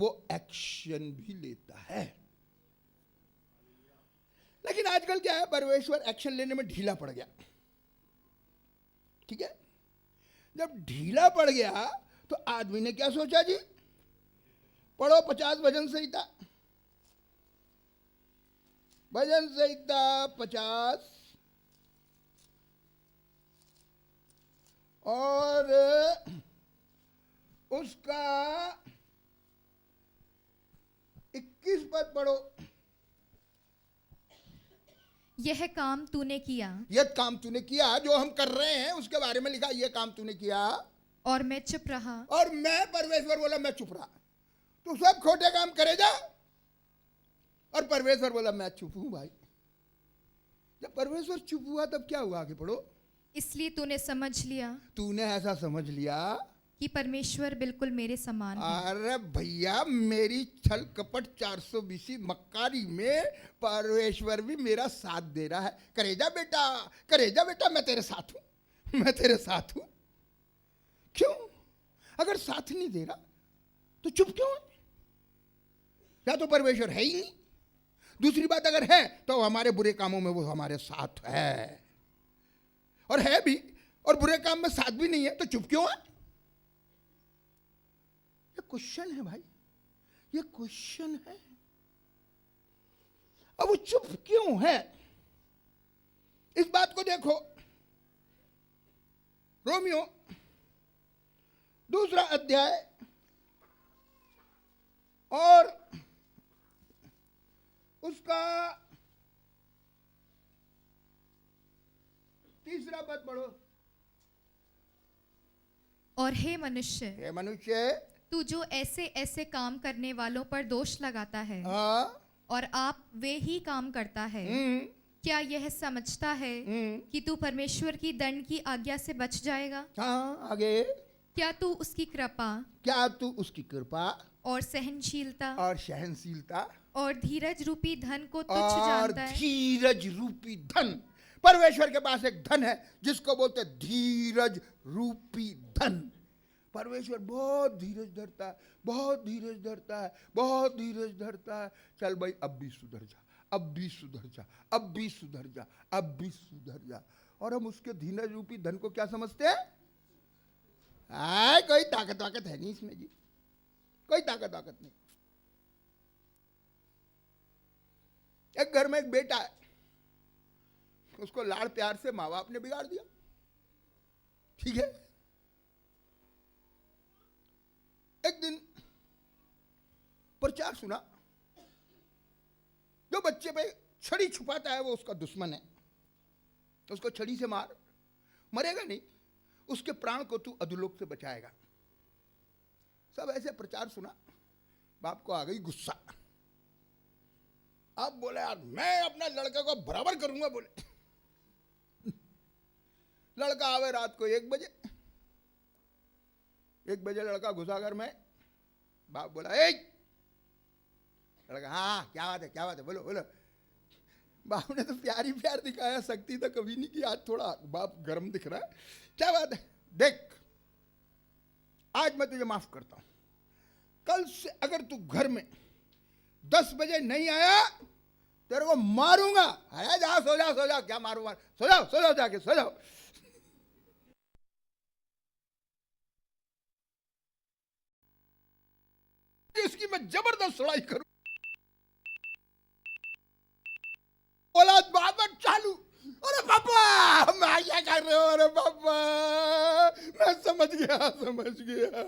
वो एक्शन भी लेता है। लेकिन आजकल क्या है, परमेश्वर एक्शन लेने में ढीला पड़ गया। ठीक है, जब ढीला पड़ गया तो आदमी ने क्या सोचा जी, पढ़ो 50 भजन संहिता, भजन संहिता 50, और उसका 21 पद पढ़ो। यह काम तूने किया यह काम तूने किया, जो हम कर रहे हैं उसके बारे में लिखा, यह काम तूने किया और मैं चुप रहा। और मैं, परमेश्वर बोला मैं चुप रहा। तू सब खोटे काम करे जा, और परमेश्वर बोला मैं चुप हूं भाई। जब परमेश्वर चुप हुआ तब क्या हुआ, आगे पढ़ो। इसलिए तूने समझ लिया तूने ऐसा समझ लिया कि परमेश्वर बिल्कुल मेरे समान है। अरे भैया, मेरी छल कपट 420 मक्कारी में परमेश्वर भी मेरा साथ दे रहा है। करेजा बेटा, करेजा बेटा, मैं तेरे साथ हूं, मैं तेरे साथ हूं। क्यों? अगर साथ नहीं दे रहा तो चुप क्यों है? या तो परमेश्वर है ही नहीं, दूसरी बात अगर है तो हमारे बुरे कामों में वो हमारे साथ है, और है भी, और बुरे काम में साथ भी नहीं है, तो चुप क्यों है? ये क्वेश्चन है भाई, ये क्वेश्चन है। अब वो चुप क्यों है, इस बात को देखो। रोमियो 2 अध्याय और उसका 3 पद पढ़ो। और हे मनुष्य, हे मनुष्य, तू जो ऐसे ऐसे काम करने वालों पर दोष लगाता है और आप वे ही काम करता है, क्या यह समझता है कि तू परमेश्वर की दंड की आज्ञा से बच जाएगा? हाँ, आगे। क्या तू उसकी कृपा, क्या तू उसकी कृपा और सहनशीलता और सहनशीलता और धीरज रूपी धन को तुच्छ और जानता है? धीरज रूपी धन, परमेश्वर के पास एक धन है जिसको बोलते हैं धीरज रूपी धन। परमेश्वर बहुत धीरज धरता है, बहुत धीरज धरता है, बहुत धीरज धरता है। चल भाई, अब भी सुधर जा, अब भी सुधर जा, अब भी सुधर जा, अब भी सुधर जा। और हम उसके धीरज रूपी धन को क्या समझते हैं? कोई ताकत वाकत है नहीं इसमें जी, कोई ताकत वाकत नहीं। एक घर में एक बेटा है, उसको लाड़ प्यार से माँ बाप ने बिगाड़ दिया। ठीक है, एक दिन प्रचार सुना, जो बच्चे पे छड़ी छुपाता है वो उसका दुश्मन है, उसको छड़ी से मार, मरेगा नहीं, उसके प्राण को तू अधोलोक से बचाएगा। सब ऐसे प्रचार सुना, बाप को आ गई गुस्सा। अब बोले यार मैं अपना लड़के को बराबर करूंगा। बोले लड़का आवे रात को 1 बजे, 1 बजे लड़का घुसा घर में। बाप बोला ए, लड़का हाँ क्या बात है, क्या बात है, बोलो बोलो। बाप ने तो प्यार ही प्यार दिखाया, शक्ति तो कभी नहीं की, आज थोड़ा बाप गर्म दिख रहा है। क्या बात है, देख आज मैं तुझे माफ करता हूं, कल से अगर तू घर में 10 बजे नहीं आया तेरे को मारूंगा। अरे जा सो जा, सो जा, क्या मारूंगा, सो जाओ, सो जाओ, जाके सो जाओ। इसकी मैं जबरदस्त लड़ाई करूं। औलाद बाद में चालू, अरे पापा मैं क्या कर रहे हो, अरे पापा मैं समझ गया, समझ गया।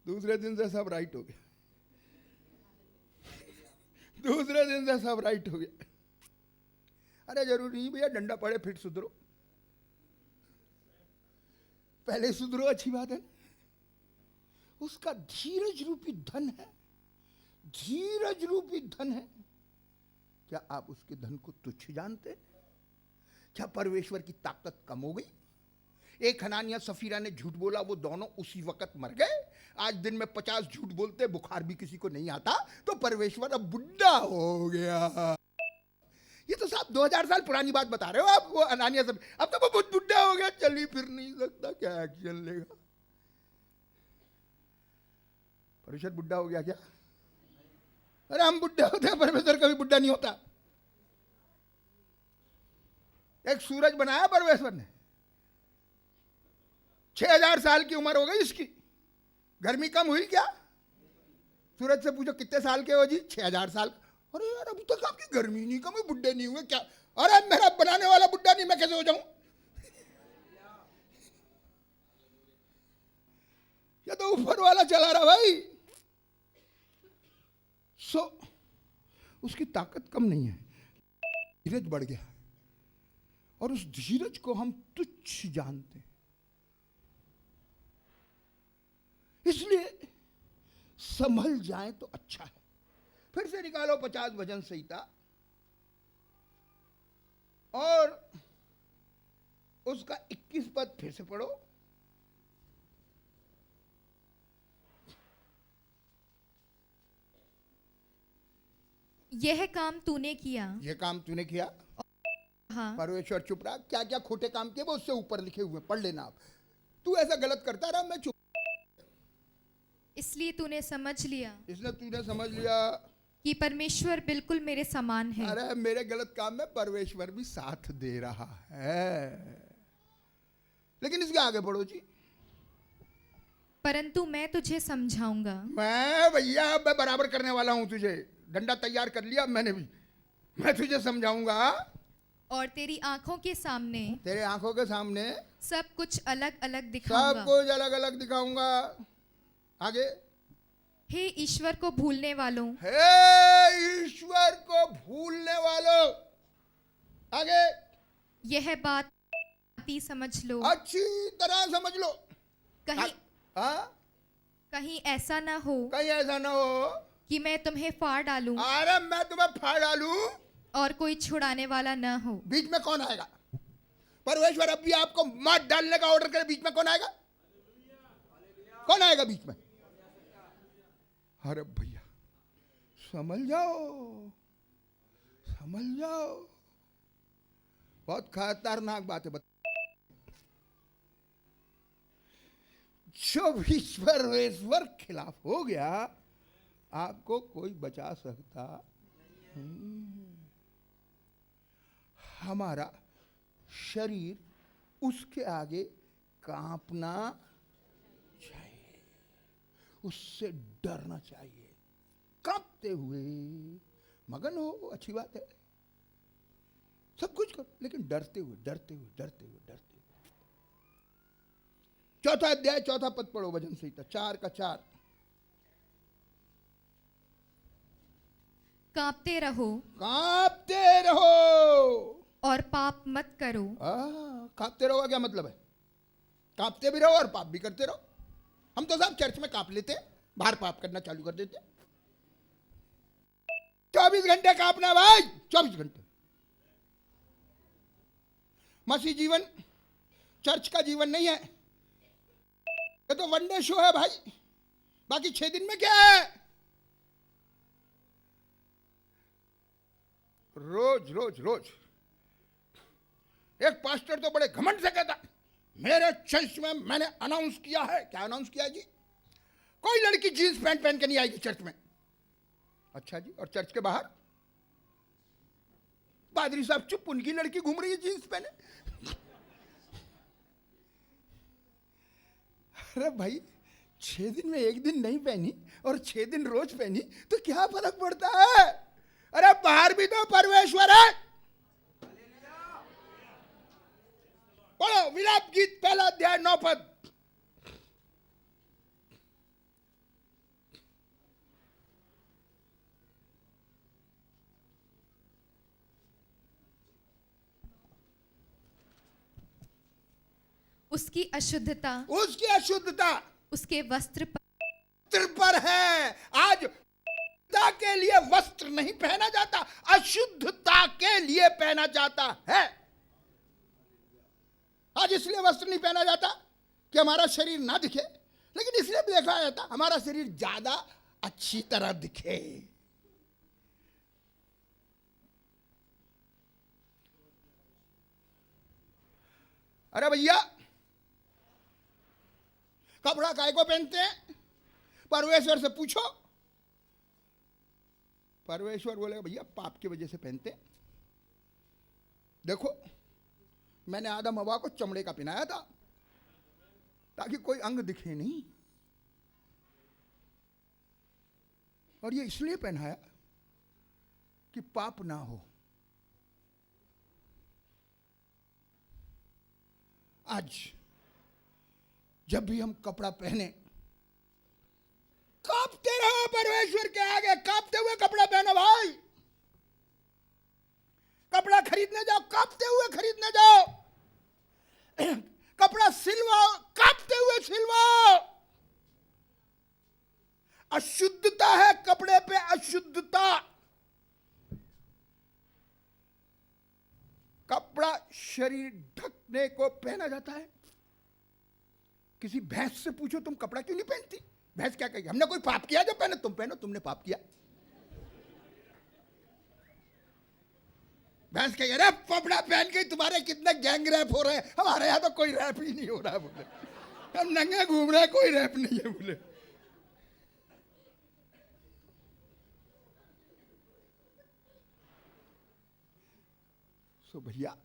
दूसरे दिन से सब राइट हो गया, दूसरे दिन से सब राइट हो गया। अरे जरूरी नहीं भैया डंडा पड़े फिर सुधरो, पहले सुधरो, अच्छी बात है। उसका धीरज रूपी धन है, धीरज रूपी धन है। क्या आप उसके धन को तुच्छ जानते हैं? क्या परमेश्वर की ताकत कम हो गई? एक हनानिया सफीरा ने झूठ बोला, वो दोनों उसी वक्त मर गए। आज दिन में 50 झूठ बोलते, बुखार भी किसी को नहीं आता, तो परमेश्वर अब बुढ़ा हो गया। ये तो साहब 2000 साल पुरानी बात बता रहे हो आप। वो हनानिया सब अब तो वो बहुत बुढ़ा हो गया, चल ही फिर नहीं सकता, क्या एक्शन लेगा? परिषद बुढ़ा हो गया क्या? अरे हम बुढ़े होते हैं, परमेश्वर कभी बुढ़ा नहीं होता। एक सूरज बनाया परमेश्वर ने, 6000 साल की उम्र हो गई इसकी, गर्मी कम हुई क्या? सूरज से पूछो कितने साल के हो जी? 6000 साल। अरे यार अभी तक आपकी गर्मी नहीं कम, बुढ़े नहीं हुए क्या? अरे मेरा बनाने वाला बुढ़ा नहीं, मैं कैसे हो जाऊं? ये तो ऊपर वाला चला रहा भाई। उसकी ताकत कम नहीं है, धीरज बढ़ गया, और उस धीरज को हम तुच्छ जानते हैं। इसलिए संभल जाए तो अच्छा है। फिर से निकालो 50 भजन संहिता और उसका 21 पद फिर से पढ़ो। यह काम तूने किया, यह काम तूने किया। हाँ, परमेश्वर चुप रहा। क्या क्या खोटे काम किए वो उससे ऊपर लिखे हुए, पढ़ लेना आप। तू ऐसा गलत करता रहा, मैं चुप। इसलिए तूने समझ लिया, इसलिए तूने समझ लिया कि परमेश्वर बिल्कुल मेरे समान है। अरे मेरे गलत काम में परमेश्वर भी साथ दे रहा है। लेकिन इसके आगे पढ़ो जी। परंतु मैं तुझे समझाऊंगा। मैं भैया मैं बराबर करने वाला हूं तुझे, डंडा तैयार कर लिया मैंने भी। मैं तुझे समझाऊंगा और तेरी आंखों के सामने, तेरे आंखों के सामने सब कुछ अलग अलग सब दिखाऊंगा। कुछ अलग अलग दिखाऊंगा। आगे, हे ईश्वर को भूलने वालों, हे ईश्वर को भूलने वालों। आगे, यह बात समझ लो, अच्छी तरह समझ लो। कहीं कहीं ऐसा ना हो ऐसा ना हो कि मैं तुम्हें फाड़ डालूं अरे मैं तुम्हें फाड़ डालूं और कोई छुड़ाने वाला न हो। बीच में कौन आएगा? परमेश्वर अभी आपको मार डालने का ऑर्डर करे, बीच में कौन आएगा? कौन आएगा बीच में? अरे भैया समझ जाओ, समझ जाओ। बहुत खतरनाक बात है। जब ईश्वर खिलाफ हो गया, आपको कोई बचा सकता नहीं। हमारा शरीर उसके आगे कांपना चाहिए, उससे डरना चाहिए। कांपते हुए मगन हो, अच्छी बात है, सब कुछ करो, लेकिन डरते हुए डरते हुए डरते हुए डरते हुए। चौथा अध्याय चौथा पद पढ़ो, भजन संहिता 4 का 4। कांपते रहो, कांपते रहो और पाप मत करो। कांपते रहो क्या मतलब है? कांपते भी रहो और पाप भी करते रहो। हम तो साहब चर्च में कांप लेते, बाहर पाप करना चालू कर देते। 24 घंटे कांपना भाई, 24 घंटे। मसीह जीवन चर्च का जीवन नहीं है, ये तो वनडे शो है भाई। बाकी 6 दिन में क्या है? रोज रोज रोज। एक पास्टर तो बड़े घमंड से कहता, मेरे चर्च में मैंने अनाउंस किया है। क्या अनाउंस किया जी? कोई लड़की जीन्स पैंट पहन के नहीं आएगी चर्च में। अच्छा जी, और चर्च के बाहर पादरी साहब चुप, उनकी लड़की घूम रही है जीन्स पहने। अरे भाई 6 दिन में 1 दिन नहीं पहनी और 6 दिन रोज पहनी तो क्या फर्क पड़ता है? अरे बाहर भी तो परमेश्वर है। पढ़ो विलाप गीत 1 अध्याय 9 पद। उसकी अशुद्धता उसके वस्त्र पर है। आज अशुद्धता के लिए वस्त्र नहीं पहना जाता, अशुद्धता के लिए पहना जाता है। आज इसलिए वस्त्र नहीं पहना जाता कि हमारा शरीर ना दिखे, लेकिन इसलिए भी देखा जाता हमारा शरीर ज्यादा अच्छी तरह दिखे। अरे भैया कपड़ा काय को पहनते हैं? परमेश्वर से पूछो। परमेश्वर बोलेगा भैया पाप की वजह से पहनते। देखो मैंने आदम हवा को चमड़े का पहनाया था ताकि कोई अंग दिखे नहीं, और ये इसलिए पहनाया कि पाप ना हो। आज जब भी हम कपड़ा पहने कांपते रहो परमेश्वर के आगे, कांपते हुए कपड़ा पहनो भाई। कपड़ा खरीदने जाओ कांपते हुए खरीदने जाओ, कपड़ा सिलवाओ कांपते हुए सिलवाओ। अशुद्धता है कपड़े पे, अशुद्धता। कपड़ा शरीर ढकने को पहना जाता है। किसी भैंस से पूछो तुम कपड़ा क्यों नहीं पहनती, भैंस क्या कहेगी, हमने कोई पाप किया जो पहने, तुम पहनो, तुमने पाप किया। भैंस कहेगी अरे कपड़ा पहन के तुम्हारे कितने गैंग रैप हो रहे हैं, हमारे यहां तो कोई रैप ही नहीं हो रहा बोले, हम नंगे घूम रहे हैं, कोई रैप नहीं है बोले। सो भैया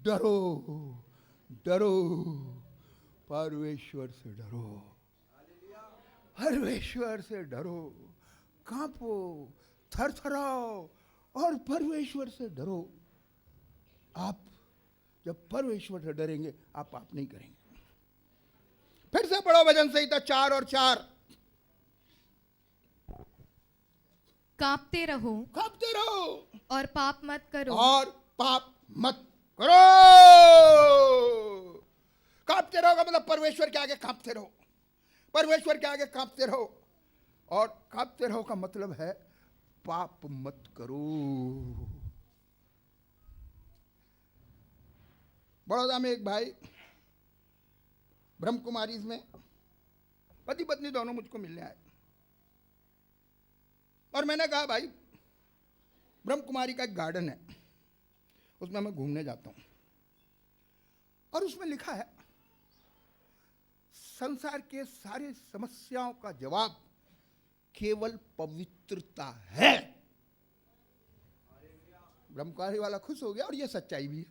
डरो डरो, परमेश्वर से डरो, परमेश्वर से डरो, कांपो थरथराओ और परमेश्वर से डरो। आप जब परमेश्वर से डरेंगे आप पाप नहीं करेंगे। फिर से पढ़ो भजन संहिता 4 और 4। कांपते रहो कांपते रहो और पाप मत करो, और पाप मत करो। कांपते रहो का मतलब परमेश्वर के आगे कांपते रहो, परमेश्वर के आगे कांपते रहो, और कांपते रहो का मतलब है पाप मत करो। बड़ौदा में एक भाई ब्रह्म कुमारी में पति पत्नी दोनों मुझको मिलने आए, और मैंने कहा भाई ब्रह्म कुमारी का एक गार्डन है, उसमें मैं घूमने जाता हूं, और उसमें लिखा है संसार के सारे समस्याओं का जवाब केवल पवित्रता है। ब्रह्म कुमारी वाला खुश हो गया, और ये सच्चाई भी है,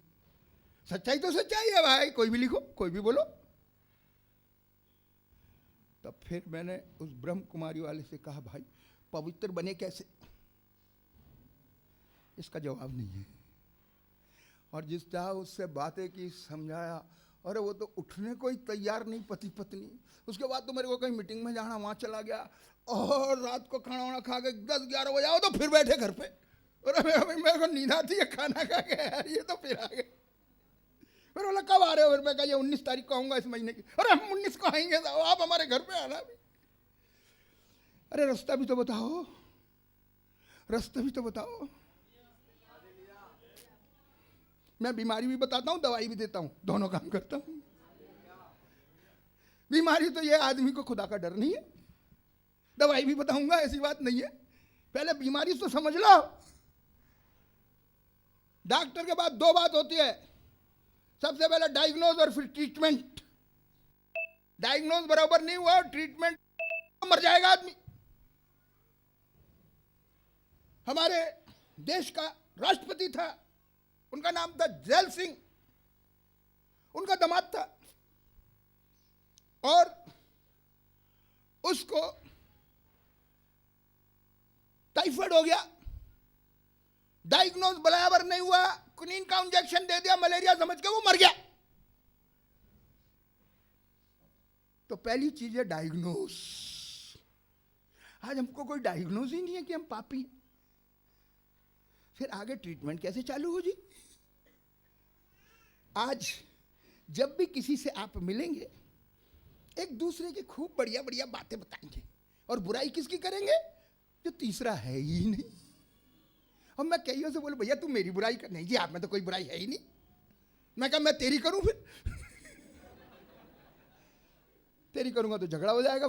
सच्चाई तो सच्चाई है भाई, कोई भी लिखो कोई भी बोलो। तब फिर मैंने उस ब्रह्म कुमारी वाले से कहा भाई पवित्र बने कैसे, इसका जवाब नहीं है। और जिस तरह उससे बातें की समझाया, अरे वो तो उठने को ही तैयार नहीं पति पत्नी। उसके बाद तो मेरे को कहीं मीटिंग में जाना, वहां चला गया, और रात को खाना वाना खा के 10-11 बजे आओ तो फिर बैठे घर पे, अरे मेरे को नींद आती है खाना खा के यार, ये तो फिर आ गए। फिर बोला कब आ रहे हो, फिर मैं कहा ये 19 तारीख को आऊंगा इस महीने की। अरे हम 19 को आएंगे तो आप हमारे घर पे आना भी। अरे रास्ता भी तो बताओ, रास्ता भी तो बताओ। मैं बीमारी भी बताता हूं, दवाई भी देता हूं, दोनों काम करता हूं। बीमारी तो ये आदमी को खुदा का डर नहीं है, दवाई भी बताऊंगा, ऐसी बात नहीं है। पहले बीमारी तो समझ लो। डॉक्टर के बाद 2 बात होती है, सबसे पहले डायग्नोज और फिर ट्रीटमेंट। डायग्नोज बराबर नहीं हुआ, ट्रीटमेंट मर जाएगा आदमी। हमारे देश का राष्ट्रपति था, उनका नाम था जैल सिंह, उनका दामाद था, और उसको टाइफाइड हो गया, डायग्नोज बराबर नहीं हुआ, क्विनीन का इंजेक्शन दे दिया, मलेरिया समझ के वो मर गया। तो पहली चीज है डायग्नोज। आज हमको कोई डायग्नोज ही नहीं है कि हम पापी हैं, फिर आगे ट्रीटमेंट कैसे चालू हो जी। आज जब भी किसी से आप मिलेंगे एक दूसरे की खूब बढ़िया बढ़िया बातें बताएंगे, और बुराई किसकी करेंगे, जो तीसरा है ही नहीं। और मैं कईयों से बोलूं भैया तू मेरी बुराई कर, नहीं जी आप में तो कोई बुराई है ही नहीं। मैं कहा मैं तेरी करूं, फिर तेरी करूंगा तो झगड़ा हो जाएगा।